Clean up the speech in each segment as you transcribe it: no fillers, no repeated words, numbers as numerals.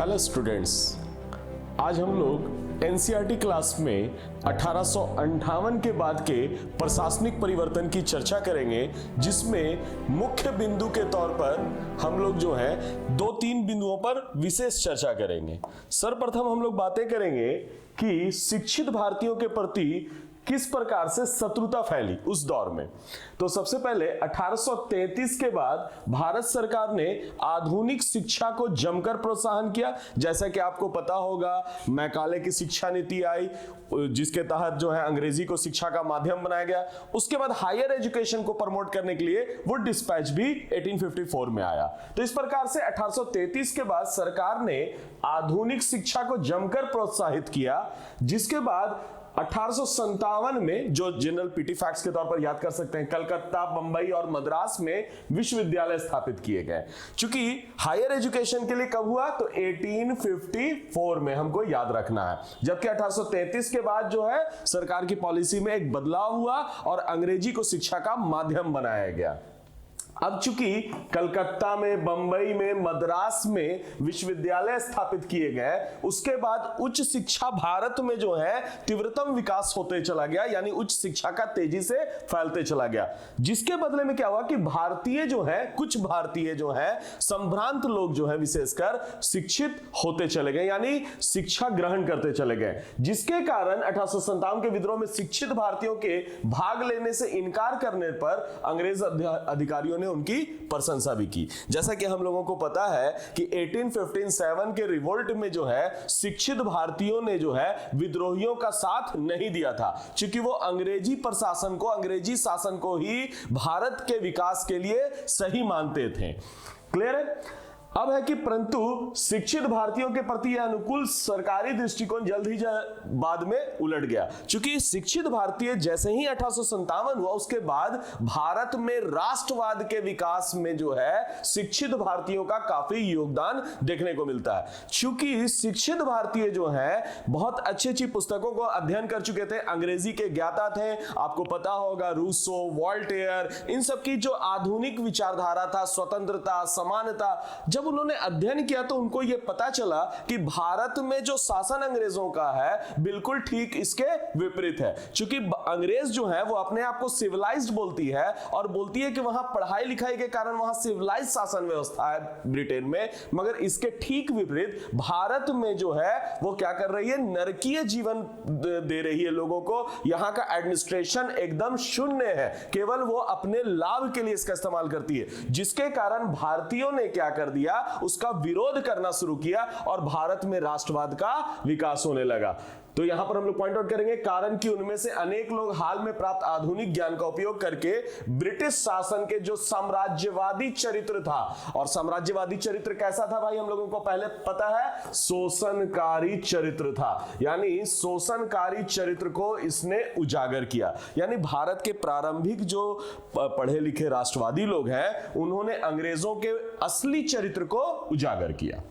Hello students, आज हम लोग एनसीईआरटी क्लास में 1858 के बाद के प्रशासनिक परिवर्तन की चर्चा करेंगे, जिसमें मुख्य बिंदु के तौर पर हम लोग जो है 2-3 बिंदुओं पर विशेष चर्चा करेंगे। सर्वप्रथम हम लोग बातें करेंगे कि शिक्षित भारतीयों के प्रति किस प्रकार से शत्रुता फैली उस दौर में। तो सबसे पहले 1833 के बाद भारत सरकार ने आधुनिक शिक्षा को जमकर प्रोत्साहन किया। जैसा कि आपको पता होगा, मैकाले की शिक्षा नीति आई, जिसके तहत जो है अंग्रेजी को शिक्षा का माध्यम बनाया गया। उसके बाद हायर एजुकेशन को प्रमोट करने के लिए वुड डिस्पैच भी 1854 में आया। तो इस प्रकार से 1833 के बाद सरकार ने आधुनिक शिक्षा को जमकर प्रोत्साहित किया, जिसके बाद 1857 में, जो जनरल पीटी फैक्ट्स के तौर पर याद कर सकते हैं, कलकत्ता, बंबई और मद्रास में विश्वविद्यालय स्थापित किए गए। चूंकि हायर एजुकेशन के लिए कब हुआ, तो 1854 में हमको याद रखना है। जबकि 1833 के बाद जो है सरकार की पॉलिसी में एक बदलाव हुआ और अंग्रेजी को शिक्षा का माध्यम बनाया गया। अब चूंकि कलकत्ता में, बंबई में, मद्रास में विश्वविद्यालय स्थापित किए गए, उसके बाद उच्च शिक्षा भारत में जो है तीव्रतम विकास होते चला गया, यानी उच्च शिक्षा का तेजी से फैलते चला गया। जिसके बदले में क्या हुआ कि भारतीय जो है, कुछ भारतीय जो है, संभ्रांत लोग जो है विशेषकर शिक्षित होते चले गए, यानी शिक्षा ग्रहण करते चले गए। जिसके कारण 1857 के विद्रोह में शिक्षित भारतीयों के भाग लेने से इनकार करने पर अंग्रेज अधिकारियों ने उनकी प्रशंसा भी की। जैसा कि हम लोगों को पता है कि 1857 के रिवोल्ट में जो है शिक्षित भारतीयों ने जो है विद्रोहियों का साथ नहीं दिया था, क्योंकि वो अंग्रेजी प्रशासन को, अंग्रेजी शासन को ही भारत के विकास के लिए सही मानते थे। क्लियर है? अब है कि परंतु शिक्षित भारतीयों के प्रति यह अनुकूल सरकारी दृष्टिकोण जल्द ही बाद में उलट गया। क्योंकि शिक्षित भारतीय जैसे ही 1857 हुआ, उसके बाद भारत में राष्ट्रवाद के विकास में जो है शिक्षित भारतीयों का काफी योगदान देखने को मिलता है। क्योंकि शिक्षित भारतीय जो है बहुत अच्छी अच्छी पुस्तकों को अध्ययन कर चुके थे, अंग्रेजी के ज्ञाता थे। आपको पता होगा रूसो, वॉल्टेयर, इन सब की जो आधुनिक विचारधारा था, स्वतंत्रता, समानता, जब उन्होंने अध्ययन किया तो उनको यह पता चला कि भारत में जो शासन अंग्रेजों का है बिल्कुल ठीक इसके विपरीत है। क्योंकि अंग्रेज जो है वो अपने आप को सिविलाइज्ड बोलती है और बोलती है कि वहां पढ़ाई लिखाई के कारण वहां सिविलाइज्ड शासन व्यवस्था है ब्रिटेन में, मगर इसके ठीक विपरीत भारत में जो है वो क्या कर रही है, नरकीय जीवन दे रही है लोगों को। यहां का एडमिनिस्ट्रेशन एकदम शून्य है, केवल वो अपने लाभ के लिए इसका इस्तेमाल करती है। जिसके कारण भारतीयों ने क्या कर दिया, उसका विरोध करना शुरू किया और भारत में राष्ट्रवाद का विकास होने लगा। तो यहां पर हम लोग पॉइंट आउट करेंगे कारण कि उनमें से अनेक लोग हाल में प्राप्त आधुनिक ज्ञान का उपयोग करके ब्रिटिश शासन के जो साम्राज्यवादी चरित्र था, और साम्राज्यवादी चरित्र कैसा था भाई, हम लोगों को पहले पता है, शोषणकारी चरित्र था। यानी शोषणकारी चरित्र को इसने उजागर किया। यानी भारत के प्रारंभिक जो पढ़े लिखे राष्ट्रवादी लोग हैं, उन्होंने अंग्रेजों के असली चरित्र को उजागर किया,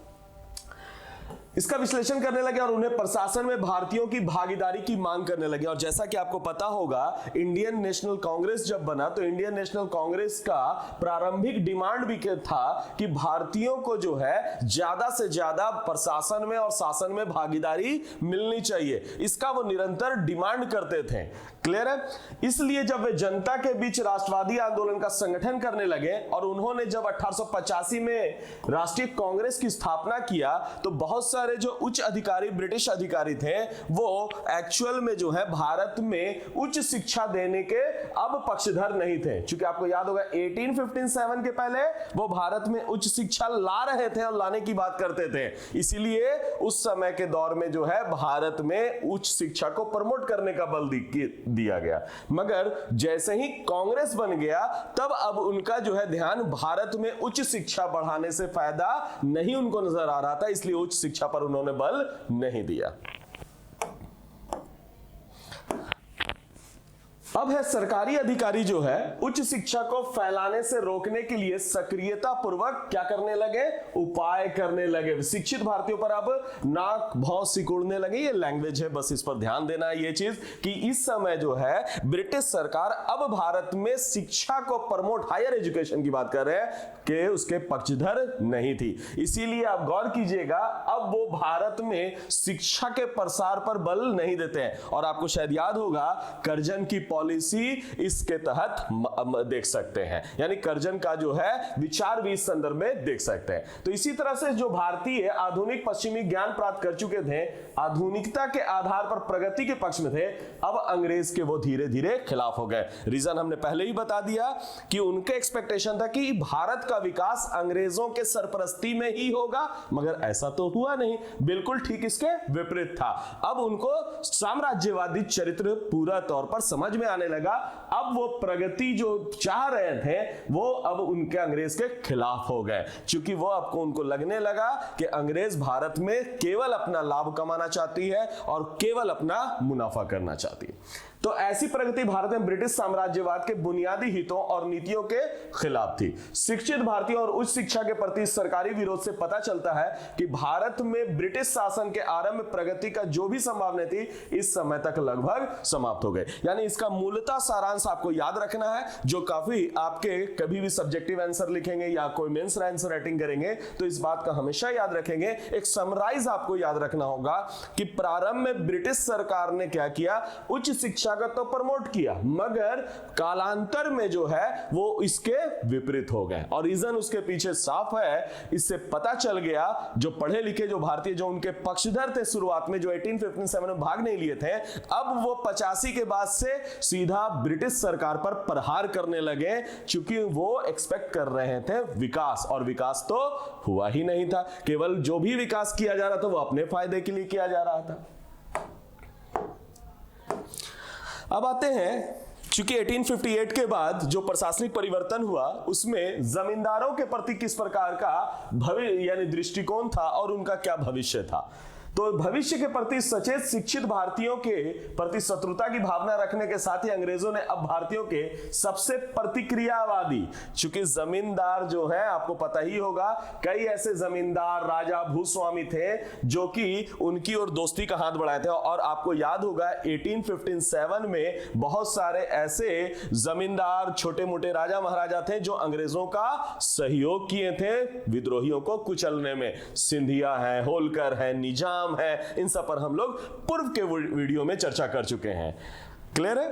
इसका विश्लेषण करने लगे और उन्हें प्रशासन में भारतीयों की भागीदारी की मांग करने लगे। और जैसा कि आपको पता होगा, इंडियन नेशनल कांग्रेस जब बना तो इंडियन नेशनल कांग्रेस का प्रारंभिक डिमांड भी था कि भारतीयों को जो है ज्यादा से ज्यादा प्रशासन में और शासन में भागीदारी मिलनी चाहिए। इसका वो निरंतर डिमांड करते थे। क्लियर है? इसलिए जब वे जनता के बीच राष्ट्रवादी आंदोलन का संगठन करने लगे और उन्होंने जब 1885 में राष्ट्रीय कांग्रेस की स्थापना किया, तो बहुत सारे जो उच्च अधिकारी, ब्रिटिश अधिकारी थे, वो एक्चुअल में जो है भारत में उच्च शिक्षा देने के अब पक्षधर नहीं थे। क्योंकि आपको याद होगा 1857 के पहले वो भारत में उच्च शिक्षा ला रहे थे और लाने की बात करते थे। इसीलिए उस समय के दौर में जो है भारत में उच्च शिक्षा को प्रमोट करने का बल दिया गया। मगर जैसे ही कांग्रेस बन गया, तब अब उनका जो है ध्यान भारत में उच्च शिक्षा बढ़ाने से फायदा नहीं उनको नजर आ रहा था, इसलिए उच्च शिक्षा पर उन्होंने बल नहीं दिया। अब है सरकारी अधिकारी जो है उच्च शिक्षा को फैलाने से रोकने के लिए सक्रियता पूर्वक क्या करने लगे, उपाय करने लगे। शिक्षित भारतीयों पर अब नाक भौं सिकुड़ने लगे। ये लैंग्वेज है, बस इस पर ध्यान देना है ये चीज कि इस समय जो है ब्रिटिश सरकार अब भारत में शिक्षा को प्रमोट, हायर एजुकेशन की बात कर रहे हैं, कि उसके पक्षधर नहीं थी। इसीलिए आप गौर कीजिएगा, अब वो भारत में शिक्षा के प्रसार पर बल नहीं देते हैं। और आपको शायद याद होगा कर्जन की पॉलिसी इसके तहत देख सकते हैं, यानी कर्जन का जो है विचार भी इस संदर्भ में देख सकते हैं। तो इसी तरह से जो भारतीय आधुनिक पश्चिमी ज्ञान प्राप्त कर चुके थे, आधुनिकता के आधार पर प्रगति के पक्ष में थे, अब अंग्रेज के वो धीरे धीरे खिलाफ हो गए। रीजन हमने पहले ही बता दिया कि उनके एक्सपेक्टेशन था कि भारत का विकास अंग्रेजों के सरपरस्ती में ही होगा, मगर ऐसा तो हुआ नहीं, बिल्कुल ठीक इसके विपरीत था। अब उनको साम्राज्यवादी चरित्र पूरा तौर पर समझ में आने लगा। अब वो प्रगति जो चाह रहे थे वो अब उनके अंग्रेज के खिलाफ हो गए, क्योंकि वो आपको उनको लगने लगा कि अंग्रेज भारत में केवल अपना लाभ कमाना चाहती है और केवल अपना मुनाफा करना चाहती है। तो ऐसी प्रगति भारत में ब्रिटिश साम्राज्यवाद के बुनियादी हितों और नीतियों के खिलाफ थी। शिक्षित भारतीयों और उच्च शिक्षा के प्रति सरकारी विरोध से पता चलता है कि भारत में ब्रिटिश शासन के आरंभ में प्रगति का जो भी संभावना थी इस समय तक लगभग समाप्त हो गए। यानी इसका मूलतः सारांश आपको याद रखना है, जो काफी आपके कभी भी सब्जेक्टिव आंसर लिखेंगे या कोई मेंस आंसर राइटिंग करेंगे तो इस बात का हमेशा याद रखेंगे। एक समराइज आपको याद रखना होगा कि प्रारंभ में ब्रिटिश सरकार ने क्या किया, उच्च शिक्षा का तो प्रमोट किया, मगर कालांतर में जो है वो इसके विपरीत हो गए। और रीजन उसके पीछे साफ है, इससे पता चल गया जो पढ़े लिखे जो भारतीय जो उनके पक्षधर थे शुरुआत में, जो 1857 में भाग नहीं लिए थे, अब वो 85 के बाद से सीधा ब्रिटिश सरकार पर प्रहार करने लगे, क्योंकि वो एक्सपेक्ट कर रहे थे विकास, और विकास तो हुआ ही नहीं था। केवल जो भी विकास किया जा रहा था वो अपने फायदे के लिए किया जा रहा था। अब आते हैं, चूंकि 1858 के बाद जो प्रशासनिक परिवर्तन हुआ उसमें जमींदारों के प्रति किस प्रकार का भविष्य यानी दृष्टिकोण था और उनका क्या भविष्य था। तो भविष्य के प्रति सचेत शिक्षित भारतीयों के प्रति शत्रुता की भावना रखने के साथ ही अंग्रेजों ने अब भारतीयों के सबसे प्रतिक्रियावादी, चूंकि जमींदार जो है आपको पता ही होगा, कई ऐसे जमींदार राजा भूस्वामी थे जो कि उनकी ओर दोस्ती का हाथ बढ़ाए थे। और आपको याद होगा 1857 में बहुत सारे ऐसे जमींदार छोटे मोटे राजा महाराजा थे जो अंग्रेजों का सहयोग किए थे विद्रोहियों को कुचलने में। सिंधिया है, होलकर है, निजाम है, इन सब पर हम लोग पूर्व के वीडियो में चर्चा कर चुके हैं। क्लियर है।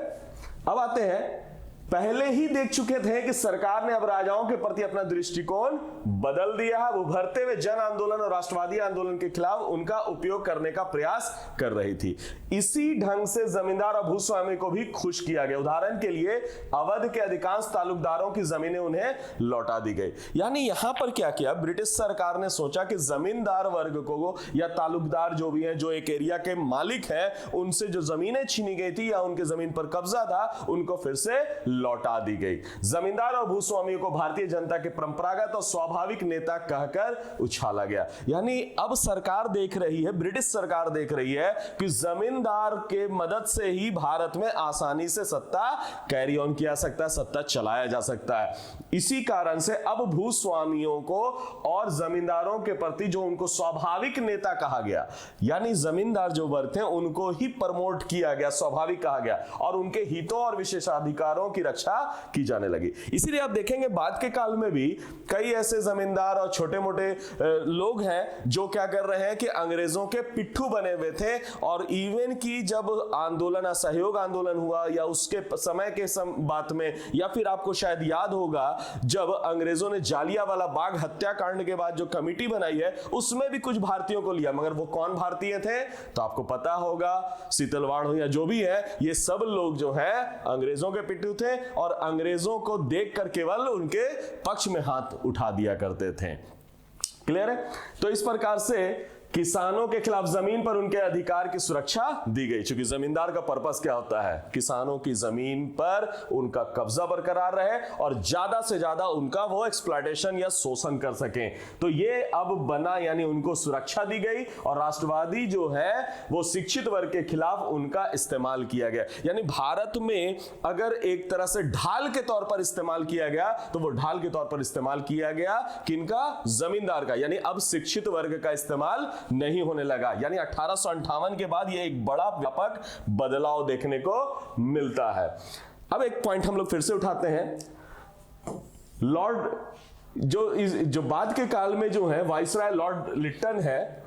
अब आते हैं, पहले ही देख चुके थे कि सरकार ने अब राजाओं के प्रति अपना दृष्टिकोण बदल दिया है। वो उभरते हुए जन आंदोलन और राष्ट्रवादी आंदोलन के खिलाफ उनका उपयोग करने का प्रयास कर रही थी। इसी ढंग से जमींदार और भूस्वामी को भी खुश किया गया। उदाहरण के लिए अवध के अधिकांश तालुकदारों की जमीनें उन्हें लौटा दी गई। यानी यहां पर क्या किया, ब्रिटिश सरकार ने सोचा कि जमींदार वर्ग को या तालुकदार जो भी है, जो एक एरिया के मालिक है, उनसे जो जमीनें छीनी गई थी या उनके जमीन पर कब्जा था उनको फिर से लौटा दी गई। जमींदार और भूस्वामियों को भारतीय जनता के परंपरागत और स्वाभाविक नेता कहकर उछाला गया। यानी अब सरकार देख रही है, ब्रिटिश सरकार देख रही है कि जमींदार के मदद से ही भारत में आसानी से सत्ता कैरी ऑन किया सकता है, सत्ता चलाया जा सकता है। इसी कारण से अब भूस्वामियों को और जमींदारों के प्रति जो उनको स्वाभाविक नेता कहा गया, यानी जमींदार जो वर्ग थे उनको ही प्रमोट किया गया, स्वाभाविक कहा गया, और उनके हितों और विशेषाधिकारों की रक्षा की जाने लगी। इसीलिए आप देखेंगे बाद के काल में भी कई ऐसे जमींदार और छोटे मोटे लोग हैं जो क्या कर रहे हैं कि अंग्रेजों के पिट्ठू बने हुए थे। और इवन की जब आंदोलन, असहयोग आंदोलन हुआ या उसके समय के बात में, या फिर आपको शायद याद होगा जब अंग्रेजों ने जालियांवाला बाग हत्याकांड के बाद जो कमेटी बनाई है उसमें भी कुछ भारतीयों को लिया, मगर वो कौन भारतीय थे तो आपको पता होगा, शीतलवाड़ हो या जो भी है, ये सब लोग जो है अंग्रेजों के पिट्ठू थे और अंग्रेजों को देखकर केवल उनके पक्ष में हाथ उठा दिया करते थे। क्लियर है। तो इस प्रकार से किसानों के खिलाफ जमीन पर उनके अधिकार की सुरक्षा दी गई, क्योंकि जमींदार का पर्पस क्या होता है, किसानों की जमीन पर उनका कब्जा बरकरार रहे और ज्यादा से ज्यादा उनका वो एक्सप्लॉयटेशन या शोषण कर सकें। तो ये अब बना, यानी उनको सुरक्षा दी गई और राष्ट्रवादी जो है वो शिक्षित वर्ग के खिलाफ उनका इस्तेमाल किया गया। यानी भारत में अगर एक तरह से ढाल के तौर पर इस्तेमाल किया गया तो वो ढाल के तौर पर इस्तेमाल किया गया किनका, जमींदार का। यानी अब शिक्षित वर्ग का इस्तेमाल नहीं होने लगा। यानी 1858 के बाद यह एक बड़ा व्यापक बदलाव देखने को मिलता है। अब एक पॉइंट हम लोग फिर से उठाते हैं। लॉर्ड जो बाद के काल में जो है वाइसराय लॉर्ड लिटन है,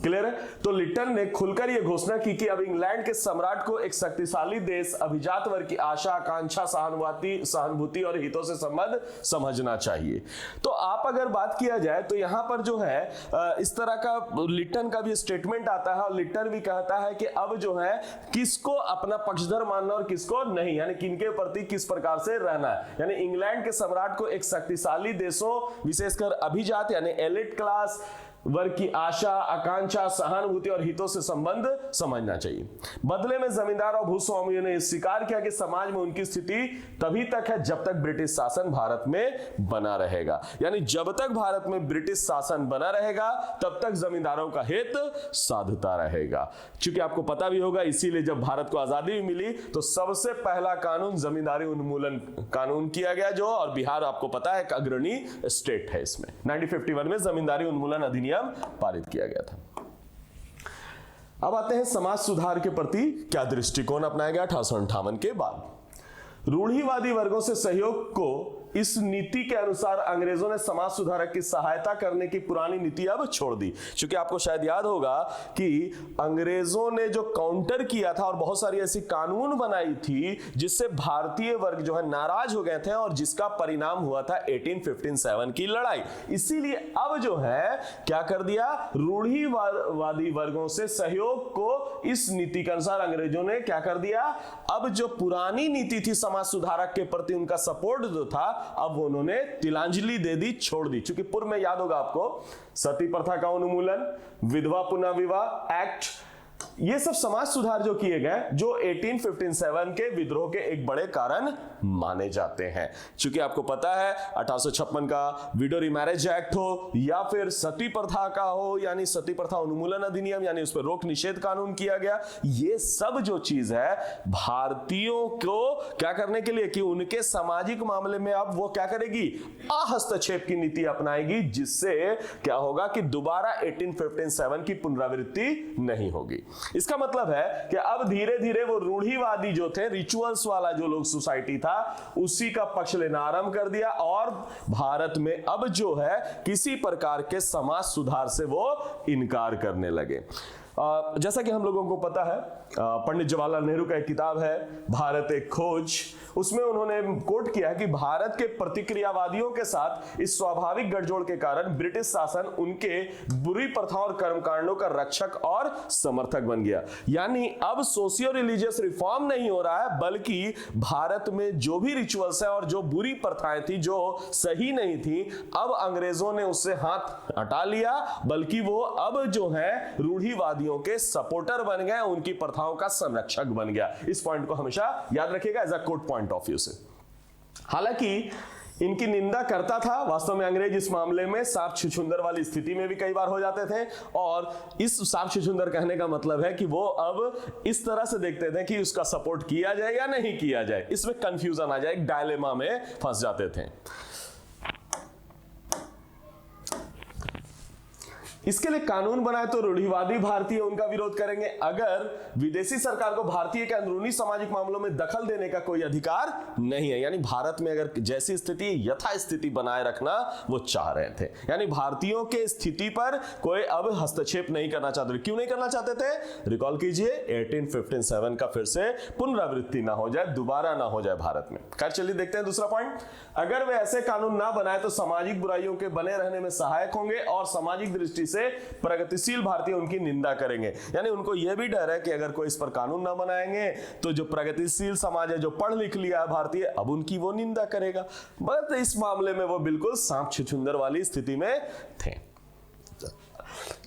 क्लियर है। तो लिटन ने खुलकर यह घोषणा की कि अब इंग्लैंड के सम्राट को एक शक्तिशाली देश अभिजात वर्ग की आशा, आकांक्षा, सहानुभूति और हितों से संबंध समझना चाहिए। तो आप अगर बात किया जाए तो यहां पर जो है इस तरह का लिटन का भी स्टेटमेंट आता है और लिटन भी कहता है कि अब जो है किसको अपना पक्षधर मानना और किसको नहीं, यानी किनके प्रति किस प्रकार से रहना है। यानी इंग्लैंड के सम्राट को एक शक्तिशाली देशों, विशेषकर अभिजात यानी एलिट क्लास वर्ग की आशा, आकांक्षा, सहानुभूति और हितों से संबंध समझना चाहिए। बदले में जमींदार और भूस्वामियों ने स्वीकार किया कि समाज में उनकी स्थिति तभी तक है जब तक ब्रिटिश शासन भारत में बना रहेगा। यानी जब तक भारत में ब्रिटिश शासन बना रहेगा तब तक जमींदारों का हित साधता रहेगा। क्योंकि आपको पता भी होगा, इसीलिए जब भारत को आजादी मिली तो सबसे पहला कानून जमींदारी उन्मूलन कानून किया गया, जो, और बिहार आपको पता है एक अग्रणी स्टेट है इसमें। 1951 में जमींदारी उन्मूलन अधिनियम पारित किया गया था। अब आते हैं समाज सुधार के प्रति क्या दृष्टिकोण अपनाया गया 1858 के बाद। रूढ़िवादी वर्गों से सहयोग को इस नीति के अनुसार अंग्रेजों ने समाज सुधारक की सहायता करने की पुरानी नीति अब छोड़ दी। क्योंकि आपको शायद याद होगा कि अंग्रेजों ने जो काउंटर किया था और बहुत सारी ऐसी कानून बनाई थी जिससे भारतीय वर्ग जो है नाराज हो गए थे और जिसका परिणाम हुआ था 1857 की लड़ाई। इसीलिए अब जो है क्या कर दिया, रूढ़िवादी वर्गों से सहयोग को इस नीति के अनुसार अंग्रेजों ने क्या कर दिया, अब जो पुरानी नीति थी समाज सुधारक के प्रति उनका सपोर्ट जो था अब उन्होंने तिलांजलि दे दी, छोड़ दी। क्योंकि पूर्व में याद होगा आपको सती प्रथा का उन्मूलन, विधवा पुनः विवाह एक्ट, ये सब समाज सुधार जो किए गए जो 1857 के विद्रोह के एक बड़े कारण माने जाते हैं। क्योंकि आपको पता है 1856 का विडो रिमैरेज एक्ट हो या फिर सती प्रथा का हो, यानी सती प्रथा उन्मूलन अधिनियम, यानी उस पर रोक निषेध कानून किया गया, ये सब जो चीज है भारतीयों को क्या करने के लिए कि उनके सामाजिक मामले में अब वो क्या करेगी, हस्तक्षेप की नीति अपनाएगी, जिससे क्या होगा कि दोबारा 1857 की पुनरावृत्ति नहीं होगी। इसका मतलब है कि अब धीरे धीरे वो रूढ़िवादी जो थे, रिचुअल्स वाला जो लोग सोसाइटी था, उसी का पक्ष लेना आरंभ कर दिया और भारत में अब जो है किसी प्रकार के समाज सुधार से वो इनकार करने लगे। जैसा कि हम लोगों को पता है, पंडित जवाहरलाल नेहरू का एक किताब है भारत एक खोज, उसमें उन्होंने कोट किया है कि भारत के प्रतिक्रियावादियों के साथ इस स्वाभाविक गठजोड़ के कारण ब्रिटिश शासन उनके बुरी प्रथाओं और कर्मकांडों का रक्षक और समर्थक बन गया। यानी अब सोशियो रिलीजियस रिफॉर्म नहीं हो रहा है, बल्कि भारत में जो भी रिचुअल्स है और जो बुरी प्रथाएं थी जो सही नहीं थी, अब अंग्रेजों ने उससे हाथ हटा लिया, बल्कि वो अब जो है रूढ़िवादियों के सपोर्टर बन गए, उनकी प्रथाओं का संरक्षक बन गया। इस पॉइंट को हमेशा याद रखिएगा as a quote point of view से। हालांकि इनकी निंदा करता था, वास्तव में अंग्रेज इस मामले में सांप छुछुंदर वाली स्थिति में भी कई बार हो जाते थे, और इस सांप छुछुंदर कहने का मतलब है कि वो अब इस तरह से देखते थे कि उसका सपोर्ट किया जाए या नहीं किया जाए, इसमें कंफ्यूजन आ जाए, एक डायलेमा में फंस जाते थे। इसके लिए कानून बनाए तो रूढ़िवादी भारतीय उनका विरोध करेंगे। अगर विदेशी सरकार को भारतीय के अंदरूनी सामाजिक मामलों में दखल देने का कोई अधिकार नहीं है, यानी भारत में अगर जैसी स्थिति यथा स्थिति बनाए रखना वो चाह रहे थे, यानी भारतीयों के स्थिति पर कोई अब हस्तक्षेप नहीं करना चाहते। क्यों नहीं करना चाहते थे, रिकॉल कीजिए 1857 का फिर से पुनरावृत्ति ना हो जाए, दोबारा ना हो जाए भारत में। खैर चलिए देखते हैं दूसरा पॉइंट। अगर वे ऐसे कानून ना बनाए तो सामाजिक बुराइयों के बने रहने में सहायक होंगे और सामाजिक दृष्टि से प्रगतिशील भारतीय उनकी निंदा करेंगे। यानी उनको यह भी डर है कि अगर कोई इस पर कानून ना बनाएंगे तो जो प्रगतिशील समाज है, जो पढ़ लिख लिया है भारतीय, अब उनकी वो निंदा करेगा। बस इस मामले में वो बिल्कुल सांप छुछुंदर वाली स्थिति में थे।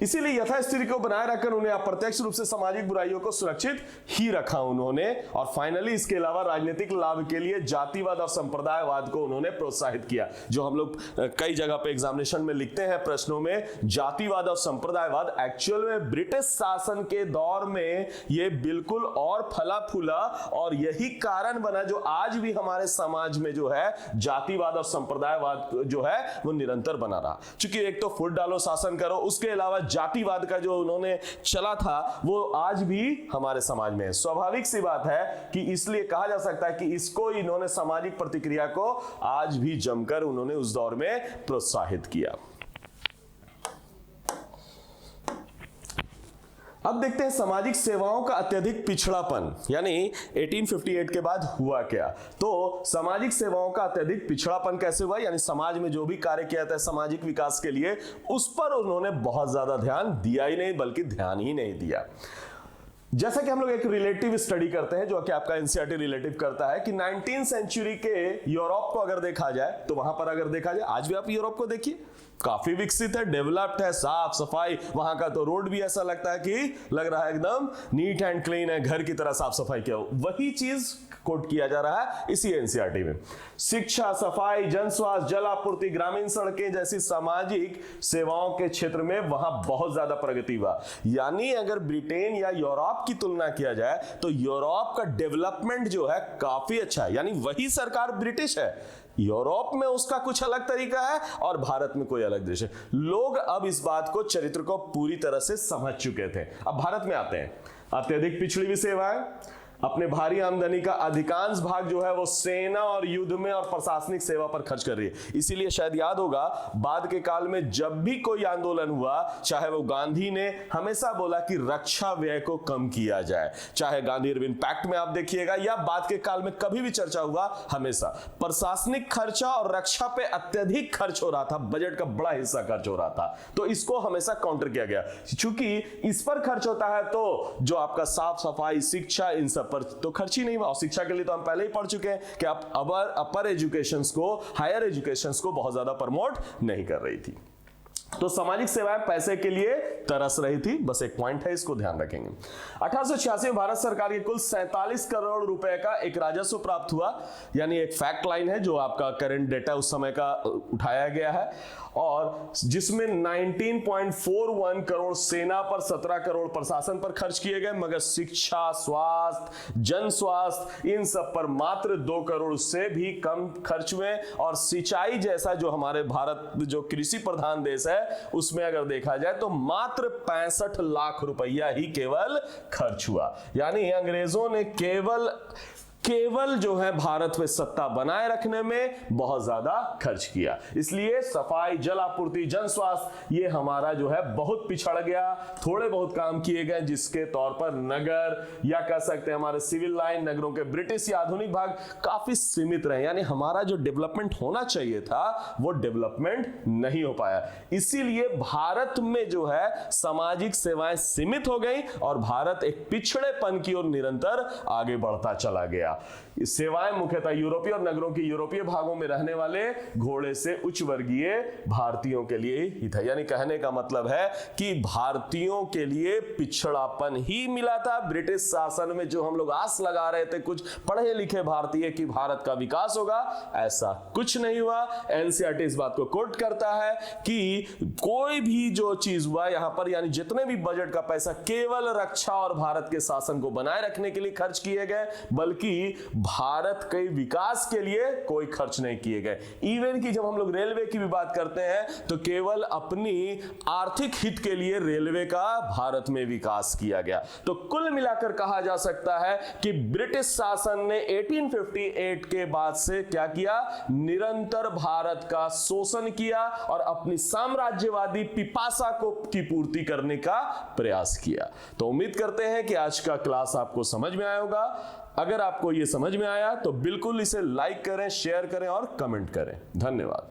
इसीलिए यथास्थिति को बनाए रखकर उन्हें अप्रत्यक्ष रूप से सामाजिक बुराइयों को सुरक्षित ही रखा उन्होंने। और फाइनली इसके अलावा राजनीतिक लाभ के लिए जातिवाद और संप्रदायवाद को उन्होंने प्रोत्साहित किया। जो हम लोग कई जगह पे एग्जामिनेशन में लिखते हैं प्रश्नों में, जातिवाद और संप्रदायवाद एक्चुअल में ब्रिटिश शासन के दौर में ये बिल्कुल और फला फूला, और यही कारण बना जो आज भी हमारे समाज में जो है जातिवाद और संप्रदायवाद जो है वो निरंतर बना रहा। क्योंकि एक तो फुट डालो शासन करो, उसके अलावा जातिवाद का जो उन्होंने चला था वो आज भी हमारे समाज में है। स्वाभाविक सी बात है कि इसलिए कहा जा सकता है कि इसको इन्होंने सामाजिक प्रतिक्रिया को आज भी जमकर उन्होंने उस दौर में प्रोत्साहित किया। अब देखते हैं सामाजिक सेवाओं का अत्यधिक पिछड़ापन, यानी 1858 के बाद हुआ क्या। तो सामाजिक सेवाओं का अत्यधिक पिछड़ापन कैसे हुआ, यानी समाज में जो भी कार्य किया जाता है सामाजिक विकास के लिए, उस पर उन्होंने बहुत ज्यादा ध्यान दिया ही नहीं, बल्कि ध्यान ही नहीं दिया। जैसा कि हम लोग एक रिलेटिव स्टडी करते हैं जो कि आपका एनसीईआरटी रिलेटिव करता है कि 19वीं सेंचुरी के यूरोप को अगर देखा जाए तो वहां पर अगर देखा जाए, आज भी आप यूरोप को देखिए, काफी विकसित है, डेवलप्ड है, साफ सफाई, वहां का तो रोड भी ऐसा लगता है कि लग रहा है एकदम नीट एंड क्लीन है, घर की तरह साफ सफाई किया हो। वही चीज कोट किया जा रहा है इसी एनसीईआरटी में। शिक्षा, सफाई, जन स्वास्थ्य, जल आपूर्ति, ग्रामीण सड़कें जैसी सामाजिक सेवाओं के क्षेत्र में वहां बहुत ज्यादा प्रगति हुआ। यानी अगर ब्रिटेन या यूरोप की तुलना किया जाए तो यूरोप का डेवलपमेंट जो है काफी अच्छा है। यानी वही सरकार ब्रिटिश है, यूरोप में उसका कुछ अलग तरीका है और भारत में कोई अलग देश है। लोग अब इस बात को, चरित्र को पूरी तरह से समझ चुके थे। अब भारत में आते हैं, अत्यधिक पिछड़ी हुई सेवाएं, अपने भारी आमदनी का अधिकांश भाग जो है वो सेना और युद्ध में और प्रशासनिक सेवा पर खर्च कर रही है। इसीलिए शायद याद होगा बाद के काल में जब भी कोई आंदोलन हुआ, चाहे वो गांधी ने हमेशा बोला कि रक्षा व्यय को कम किया जाए, चाहे गांधी इरविन पैक्ट में आप देखिएगा या बाद के काल में कभी भी चर्चा हुआ, हमेशा प्रशासनिक खर्चा और रक्षा पे अत्यधिक खर्च हो रहा था, बजट का बड़ा हिस्सा खर्च हो रहा था। तो इसको हमेशा काउंटर किया गया, क्योंकि इस पर खर्च होता है तो जो आपका साफ सफाई, शिक्षा, इन सब पर तो खर्च ही नहीं हुआ। और शिक्षा के लिए तो हम पहले ही पढ़ चुके हैं कि आप अपर एजुकेशंस को, हायर एजुकेशंस को बहुत ज्यादा प्रमोट नहीं कर रही थी। तो सामाजिक सेवाएं पैसे के लिए तरस रही थी, बस एक पॉइंट है, इसको ध्यान रखेंगे। 1886 में भारत सरकार के कुल 47 करोड़ रुपए का एक राजस्व प्राप्त हुआ, यानी एक फैक्ट लाइन है जो आपका करंट डेटा उस समय का उठाया गया है, और जिसमें 19.41 करोड़ सेना पर, 17 करोड़ प्रशासन पर खर्च किए गए, मगर शिक्षा, स्वास्थ्य, जन स्वास्थ्य, इन सब पर मात्र 2 करोड़ से भी कम खर्च हुए। और सिंचाई जैसा जो हमारे भारत जो कृषि प्रधान देश है उसमें अगर देखा जाए तो मात्र 65 लाख रुपया ही केवल खर्च हुआ। यानी अंग्रेजों ने केवल जो है भारत में सत्ता बनाए रखने में बहुत ज्यादा खर्च किया। इसलिए सफाई, जल आपूर्ति, जन स्वास्थ्य ये हमारा जो है बहुत पिछड़ गया। थोड़े बहुत काम किए गए जिसके तौर पर नगर, या कह सकते हैं हमारे सिविल लाइन, नगरों के ब्रिटिश या आधुनिक भाग काफी सीमित रहे। यानी हमारा जो डेवलपमेंट होना चाहिए था वो डेवलपमेंट नहीं हो पाया। इसीलिए भारत में जो है सामाजिक सेवाएं सीमित हो गई और भारत एक पिछड़ेपन की ओर निरंतर आगे बढ़ता चला गया। सेवाएं मुख्यतः यूरोपीय और नगरों के यूरोपीय भागों में रहने वाले घोड़े से उच्च वर्गीय भारतीयों के लिए ही था। यानी कहने का मतलब है कि भारतीयों के लिए पिछड़ापन ही मिला था। ब्रिटिश शासन में जो हम लोग आस लगा रहे थे कुछ पढ़े लिखे भारतीय कि भारत का विकास होगा, ऐसा कुछ नहीं हुआ। एनसीईआरटी इस बात को कोट करता है कि कोई भी जो चीज हुआ यहां पर, यानी जितने भी बजट का पैसा केवल रक्षा और भारत के शासन को बनाए रखने के लिए खर्च किए गए, बल्कि भारत के विकास के लिए कोई खर्च नहीं किए गए। इवन कि जब हम लोग रेलवे की भी बात करते हैं तो केवल अपनी आर्थिक हित के लिए रेलवे का भारत में विकास किया गया। तो कुल मिलाकर कहा जा सकता है कि ब्रिटिश शासन ने 1858 के बाद से क्या किया, निरंतर भारत का शोषण किया और अपनी साम्राज्यवादी पिपासा को की पूर्ति करने का प्रयास किया। तो उम्मीद करते हैं कि आज का क्लास आपको समझ में आया होगा। अगर आपको यह समझ में आया तो बिल्कुल इसे लाइक करें, शेयर करें और कमेंट करें। धन्यवाद।